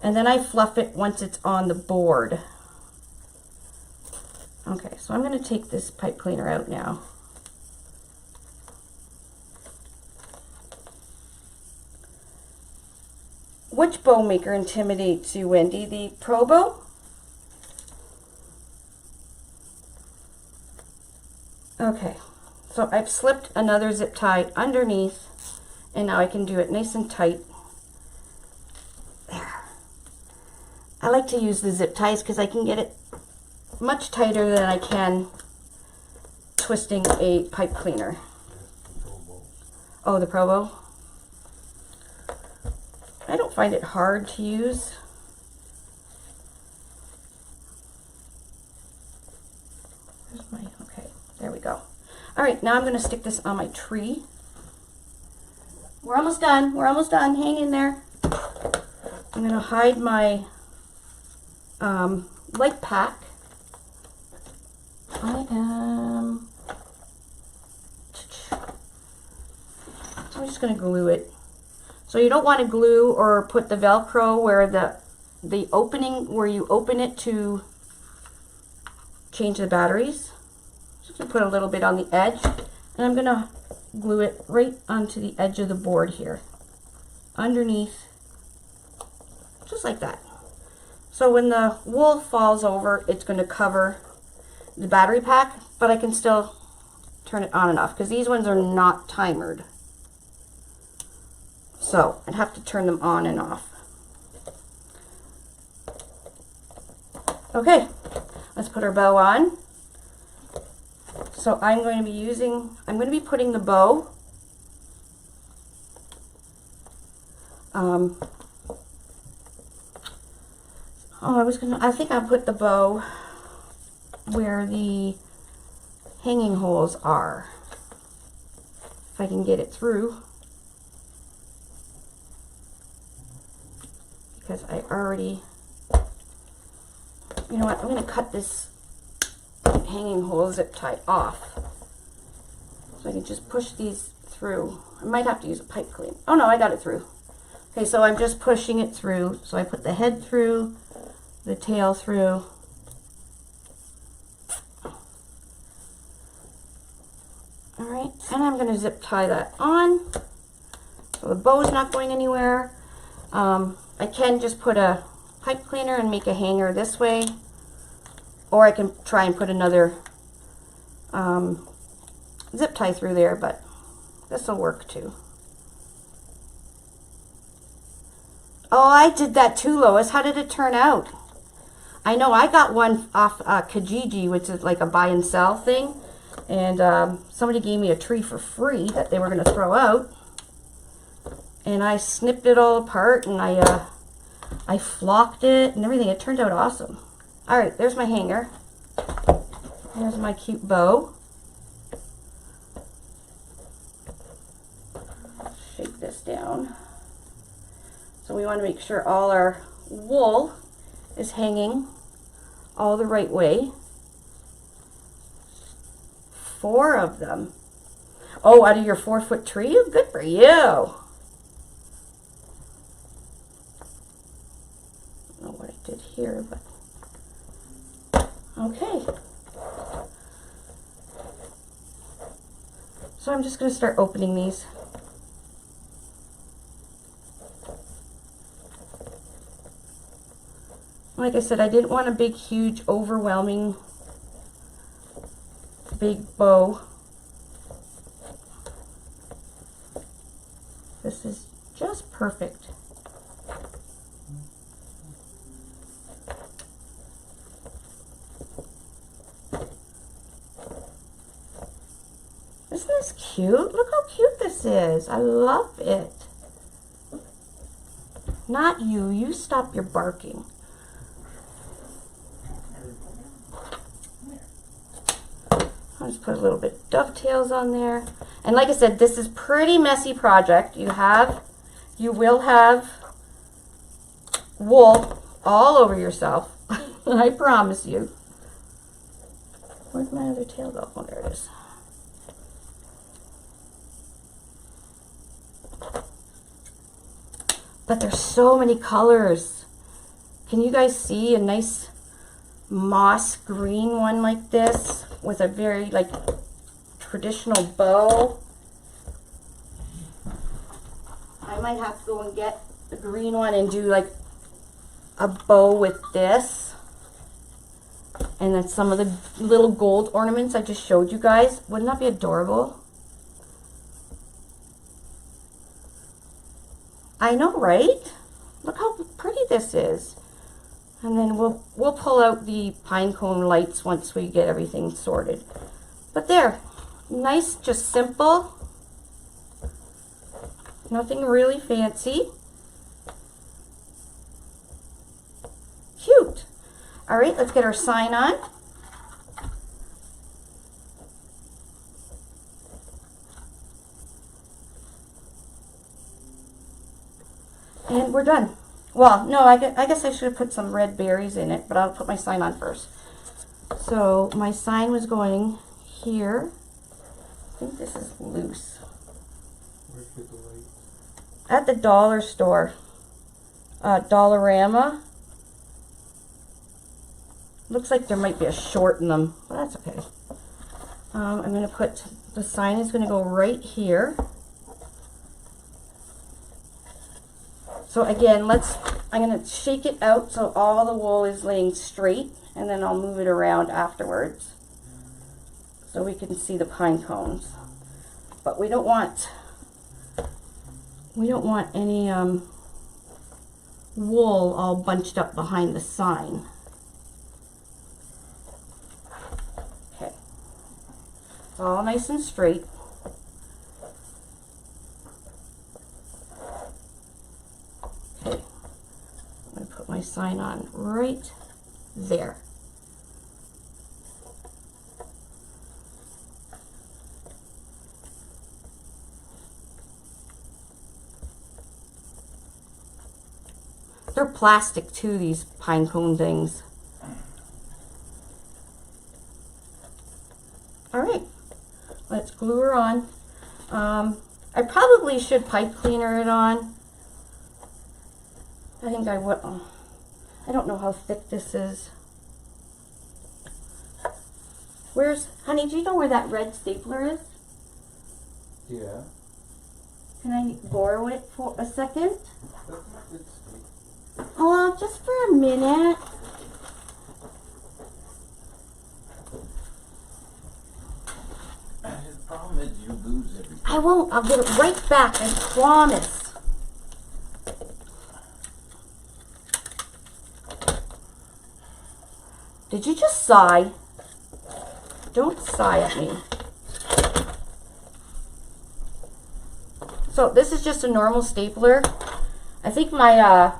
And then I fluff it once it's on the board. Okay, so I'm going to take this pipe cleaner out now. Which bow maker intimidates you, Wendy? The Pro bow? Okay, so I've slipped another zip tie underneath, and now I can do it nice and tight. There. I like to use the zip ties because I can get it much tighter than I can twisting a pipe cleaner. Oh, the Pro bow? I don't find it hard to use. Where's my, okay, there we go. All right, now I'm going to stick this on my tree. We're almost done. We're almost done. Hang in there. I'm going to hide my light pack. I'm just going to glue it. So you don't want to glue or put the Velcro where the opening where you open it to change the batteries. Just going to put a little bit on the edge, and I'm going to glue it right onto the edge of the board here, underneath, just like that. So when the wool falls over, it's going to cover the battery pack, but I can still turn it on and off because these ones are not timered. So I'd have to turn them on and off. Okay, let's put our bow on. So I'm going to be putting the bow I think I'll put the bow where the hanging holes are. if I can get it through. Because I already, you know what, I'm going to cut this hanging hole zip tie off. So I can just push these through. I might have to use a pipe cleaner. Oh no, I got it through. Okay, so I'm just pushing it through. So I put the head through, the tail through. All right, and I'm going to zip tie that on. So the bow's not going anywhere. I can just put a pipe cleaner and make a hanger this way, or I can try and put another zip tie through there, but this will work too. Oh, I did that too, Lois. How did it turn out? I know I got one off Kijiji, which is like a buy and sell thing, and somebody gave me a tree for free that they were going to throw out, and I snipped it all apart, and I flocked it and everything. It turned out awesome. All right, there's my hanger. There's my cute bow. Shake this down. So we want to make sure all our wool is hanging all the right way. 4 of them. Oh, out of your 4-foot tree? Good for you. I don't know what I did here, but okay. So I'm just going to start opening these. Like I said, I didn't want a big, huge, overwhelming, big bow. This is just perfect. Isn't this cute? Look how cute this is. I love it. Not you. You stop your barking. I'll just put a little bit of dovetails on there. And like I said, this is pretty messy project. You will have wool all over yourself. I promise you. Where'd my other tail go? Oh, there it is. But there's so many colors. Can you guys see a nice moss green one like this with a very like traditional bow? I might have to go and get the green one and do like a bow with this, and then some of the little gold ornaments I just showed you guys. Wouldn't that be adorable? I know, right? Look how pretty this is. And then we'll pull out the pine cone lights once we get everything sorted. But there, nice, just simple. Nothing really fancy. Cute. All right, let's get our sign on. And we're done. Well, no, I guess I should have put some red berries in it, but I'll put my sign on first. So my sign was going here. I think this is loose. Where'd you get the light? At the dollar store. Dollarama. Looks like there might be a short in them, but that's okay. I'm going to put, the sign is going to go right here. So again, I'm going to shake it out so all the wool is laying straight, and then I'll move it around afterwards so we can see the pine cones. But we don't want any wool all bunched up behind the sign. Okay, it's all nice and straight. Okay, I'm going to put my sign on right there. They're plastic too, these pine cone things. All right, let's glue her on. I probably should pipe cleaner it on. I think I would. I don't know how thick this is. Honey, do you know where that red stapler is? Yeah. Can I borrow it for a second? Oh, just for a minute. The problem is you lose everything. I won't. I'll get it right back. I promise. Did you just sigh? Don't sigh at me. So this is just a normal stapler. I think my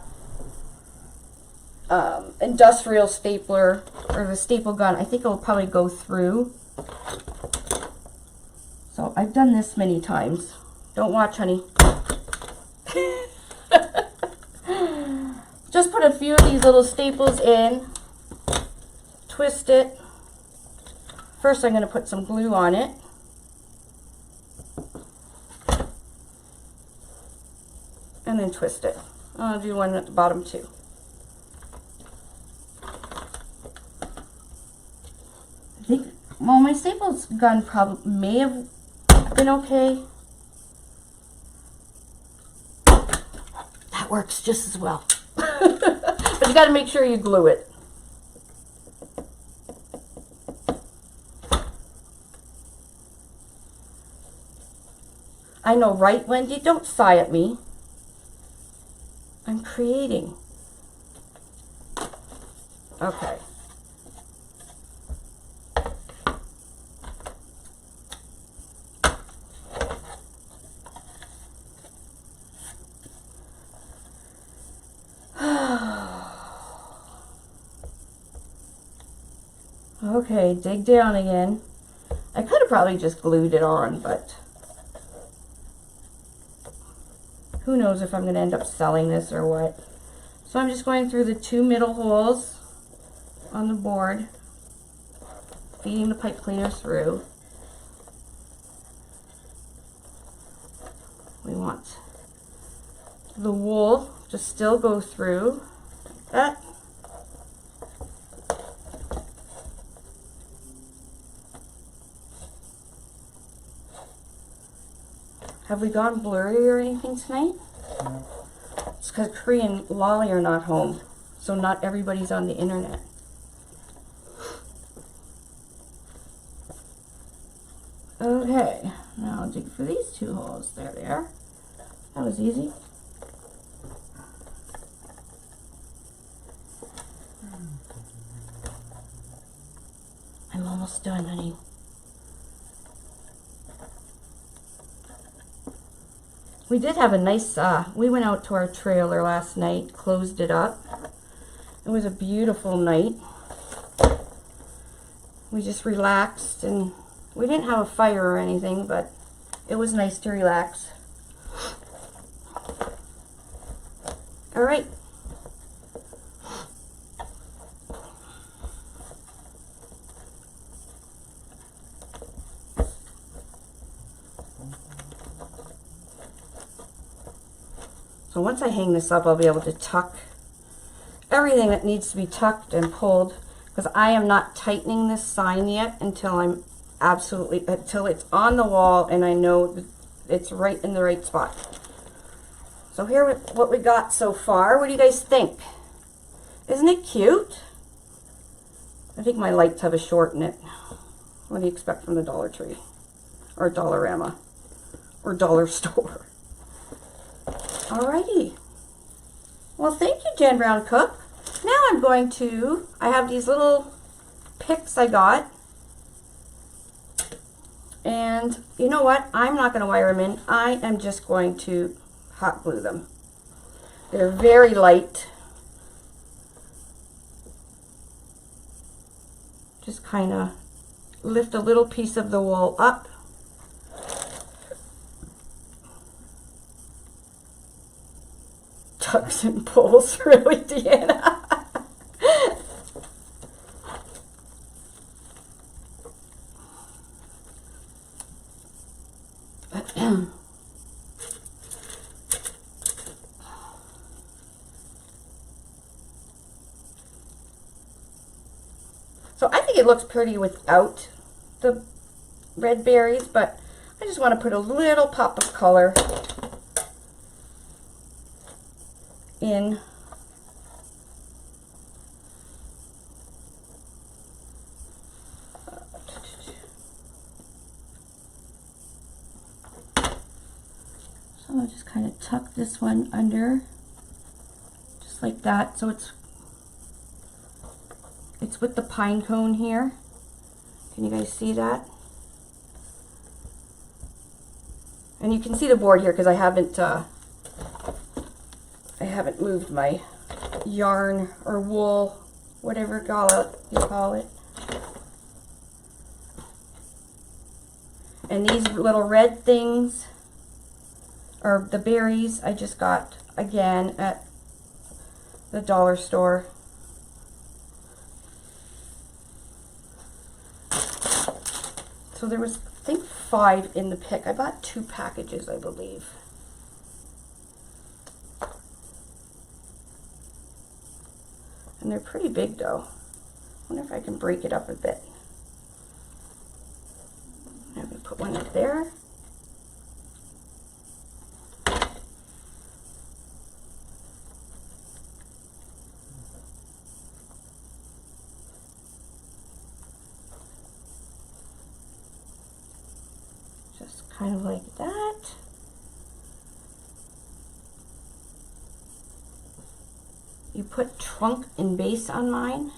industrial stapler, or the staple gun, I think it'll probably go through. So I've done this many times. Don't watch, honey. Just put a few of these little staples in. Twist it. First I'm going to put some glue on it. And then twist it. I'll do one at the bottom too. I think, well, my staples gun probably may have been okay. That works just as well. But you got to make sure you glue it. I know, right, Wendy? Don't sigh at me. I'm creating. Okay. Okay, dig down again. I could have probably just glued it on, but who knows if I'm going to end up selling this or what. So I'm just going through the two middle holes on the board, feeding the pipe cleaner through. We want the wool to still go through that. Have we gone blurry or anything tonight? No. It's because Cree and Lolly are not home, so not everybody's on the internet. Okay, now I'll dig for these two holes. There they are. That was easy. I'm almost done, honey. We did have a nice, we went out to our trailer last night, closed it up. It was a beautiful night. We just relaxed, and we didn't have a fire or anything, but it was nice to relax. All right. So once I hang this up, I'll be able to tuck everything that needs to be tucked and pulled, because I am not tightening this sign yet until until it's on the wall and I know it's right in the right spot. So here what we got so far. What do you guys think? Isn't it cute? I think my lights have a short in it. What do you expect from the Dollar Tree? Or Dollarama? Or Dollar Store? Alrighty. Well, thank you, Jen Brown Cook. Now I'm going to, I have these little picks I got. And you know what? I'm not going to wire them in. I am just going to hot glue them. They're very light. Just kind of lift a little piece of the wool up. tugs and pulls, really, Deanna. So I think it looks pretty without the red berries, but I just want to put a little pop of color in. So I'll just kind of tuck this one under, just like that. So it's with the pine cone here. Can you guys see that? And you can see the board here because I haven't moved my yarn or wool, whatever you call it. And these little red things, or the berries, I just got again at the dollar store. So there was, I think, 5 in the pick. I bought 2 packages, I believe. And they're pretty big, though. I wonder if I can break it up a bit. I'm going to put one up there. Just kind of like that. You put trunk and base on mine?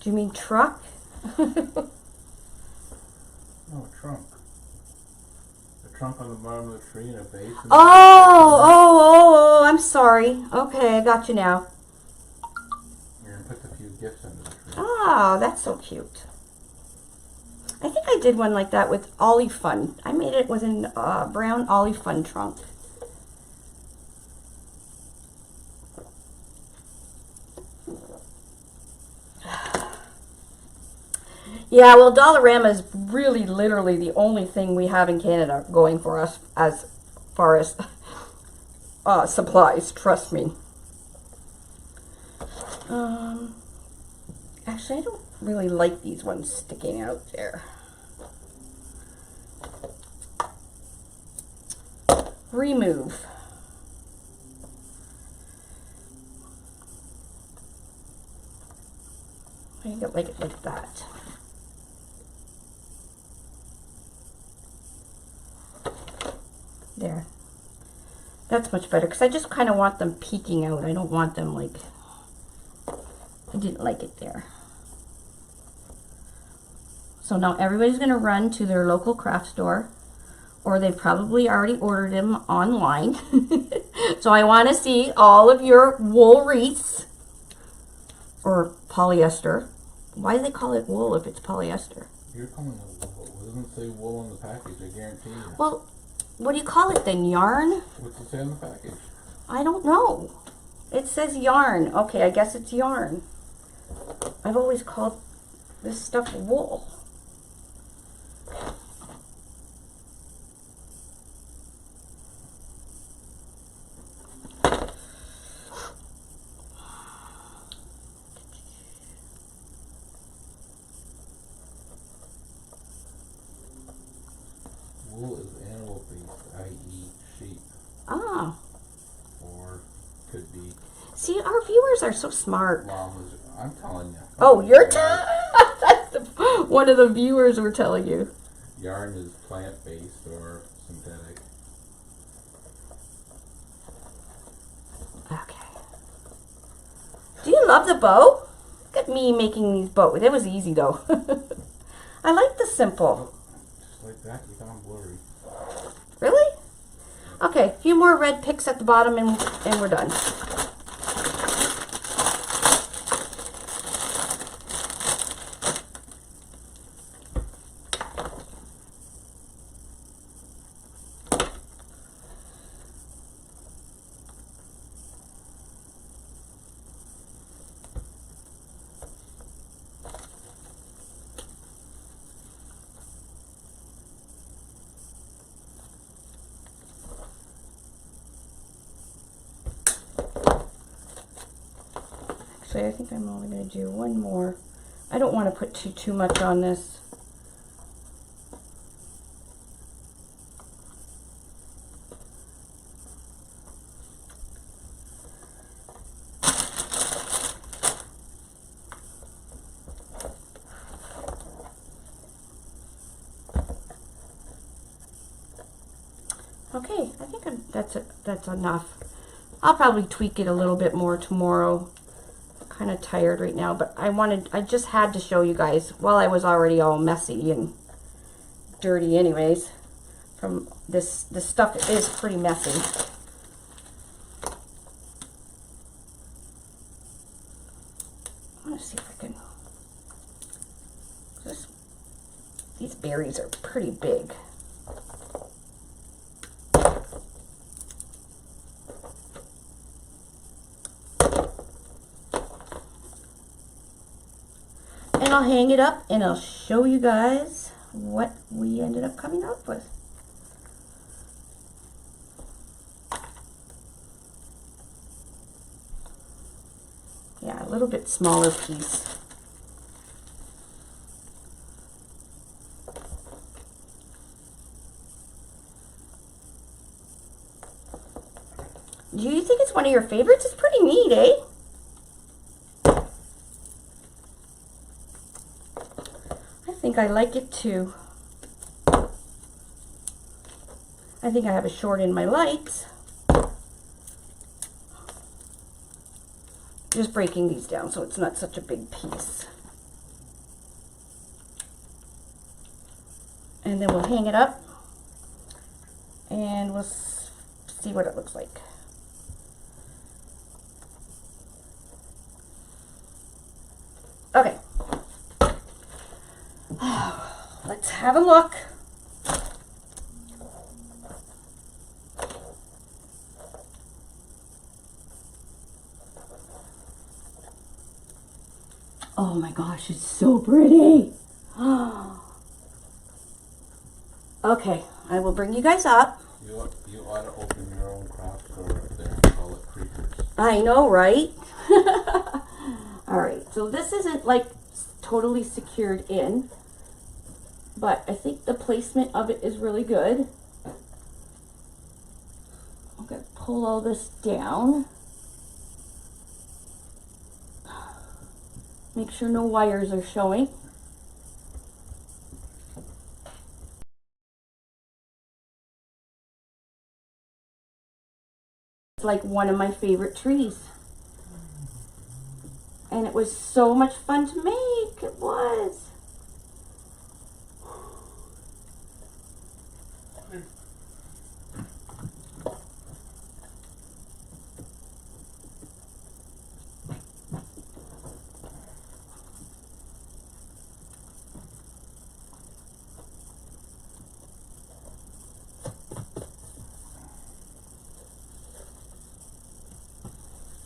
Do you mean truck? No, trunk. The trunk on the bottom of the tree and a base. And Oh, I'm sorry. Okay, I got you now. You're going to put a few gifts under the tree. Oh, that's so cute. I think I did one like that with Ollie Fun. I made it with a brown Ollie Fun trunk. Yeah, well, Dollarama is really literally the only thing we have in Canada going for us as far as supplies, trust me. Actually, I don't really like these ones sticking out there. Remove. I think I like it like that. There. That's much better because I just kind of want them peeking out. I don't want them like, I didn't like it there. So now everybody's going to run to their local craft store, or they've probably already ordered them online. So I want to see all of your wool wreaths, or polyester. Why do they call it wool if it's polyester? You're calling it wool. It doesn't say wool on the package, I guarantee you. Well, what do you call it then? Yarn? What's it say on the package? I don't know. It says yarn. Okay, I guess it's yarn. I've always called this stuff wool. Wool is animal based, i.e. sheep. Ah. Or could be See, our viewers are so smart. llamas. I'm telling you. Oh, you're telling That's one of the viewers were telling you. Yarn is plant based or synthetic. Okay. Do you love the bow? Look at me making these bows. It was easy though. I like the simple. Just like that, you got them blurry. Really? Okay, a few more red picks at the bottom and we're done. I think I'm only going to do one more. I don't want to put too much on this. Okay, I think that's enough. I'll probably tweak it a little bit more tomorrow. I'm kind of tired right now, but I just had to show you guys while I was already all messy and dirty anyways. From this stuff is pretty messy. I want to see if I can. These berries are pretty big. And I'll hang it up and I'll show you guys what we ended up coming up with. Yeah, a little bit smaller piece. Do you think it's one of your favorites? It's pretty neat, eh? I think I like it too. I think I have a short in my lights. Just breaking these down so it's not such a big piece. And then we'll hang it up and we'll see what it looks like. Okay. Let's have a look. Oh my gosh, it's so pretty. Okay, I will bring you guys up. You ought to open your own craft store up there and call it Creepers. I know, right? All right, so this isn't like totally secured in, but I think the placement of it is really good. I'm gonna pull all this down. Make sure no wires are showing. It's like one of my favorite trees. And it was so much fun to make. It was.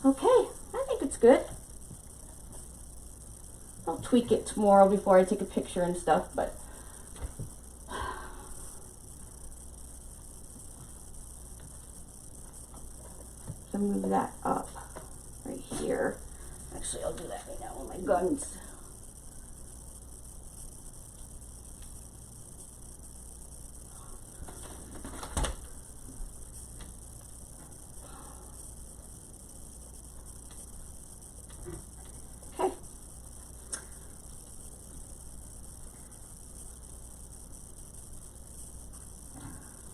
Okay, I think it's good. I'll tweak it tomorrow before I take a picture and stuff, but so move that up right here. Actually, I'll do that right now with my guns.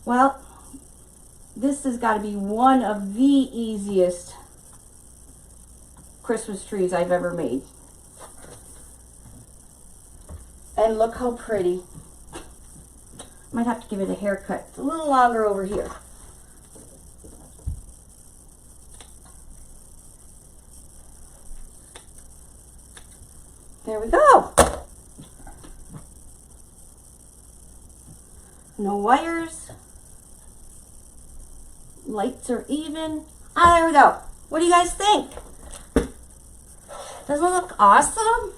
Well, this has got to be one of the easiest Christmas trees I've ever made. And look how pretty. Might have to give it a haircut. It's a little longer over here. There we go. No wires. Lights are even. Ah, there we go. What do you guys think? Doesn't it look awesome?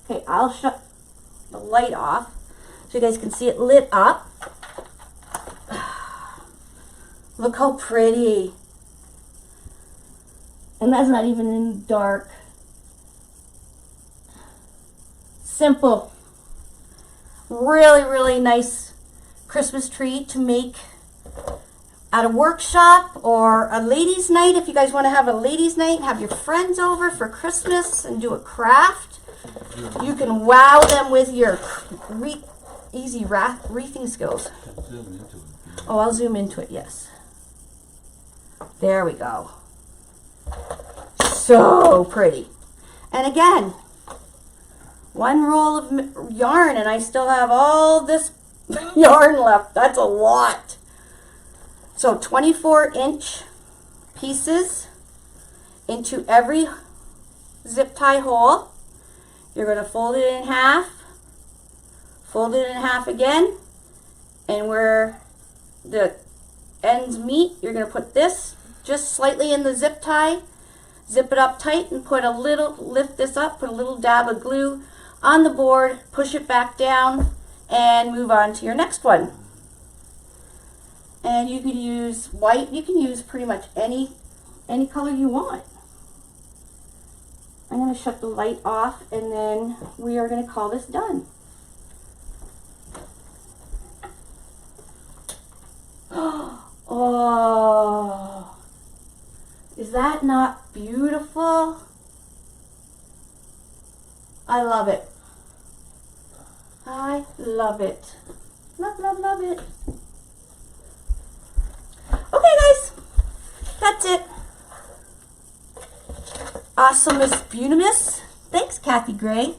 Okay, I'll shut the light off so you guys can see it lit up. Look how pretty. And that's not even in dark. simple, really, really nice Christmas tree to make at a workshop or a ladies' night. If you guys want to have a ladies' night, have your friends over for Christmas and do a craft, you can wow them with your easy wreathing skills. Zoom into it. Oh, I'll zoom into it, yes. There we go. So pretty. And again, one roll of yarn and I still have all this yarn left. That's a lot. So 24-inch pieces into every zip tie hole. You're going to fold it in half again, and where the ends meet, you're going to put this just slightly in the zip tie, zip it up tight, and lift this up, put a little dab of glue on the board, push it back down, and move on to your next one. And you can use white, you can use pretty much any color you want. I'm going to shut the light off, and then we are going to call this done. Oh, is that not beautiful? I love it. I love it. Love, love, love it. Okay, guys, that's it. Awesomeness, beautiness. Thanks, Kathy Gray.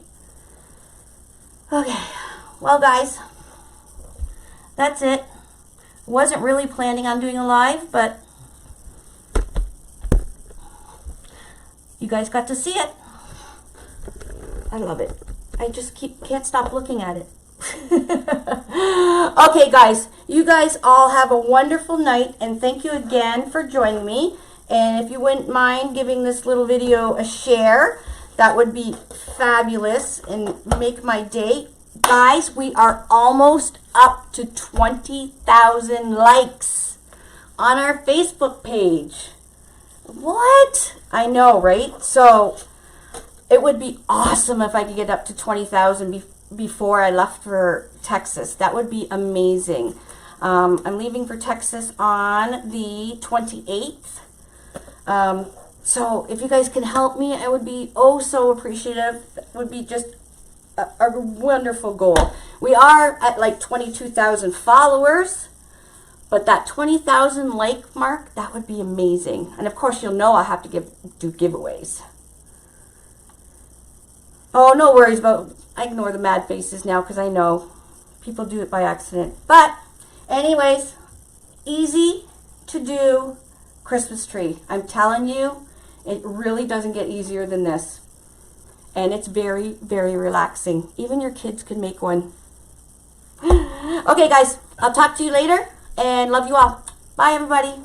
Okay, well, guys, that's it. Wasn't really planning on doing a live, but you guys got to see it. I love it. I just can't stop looking at it. Okay, guys, you guys all have a wonderful night, and thank you again for joining me. And if you wouldn't mind giving this little video a share, that would be fabulous and make my day. Guys, we are almost up to 20,000 likes on our Facebook page. What? I know, right? So it would be awesome if I could get up to 20,000 before I left for Texas. That would be amazing. I'm leaving for Texas on the 28th. So if you guys can help me, I would be oh so appreciative. It would be just a wonderful goal. We are at like 22,000 followers, but that 20,000 like mark, that would be amazing. And of course, you'll know I'll have to do giveaways. Oh, no worries about, I ignore the mad faces now because I know people do it by accident. But anyways, easy to do Christmas tree. I'm telling you, it really doesn't get easier than this. And it's very, very relaxing. Even your kids can make one. Okay, guys, I'll talk to you later and love you all. Bye, everybody.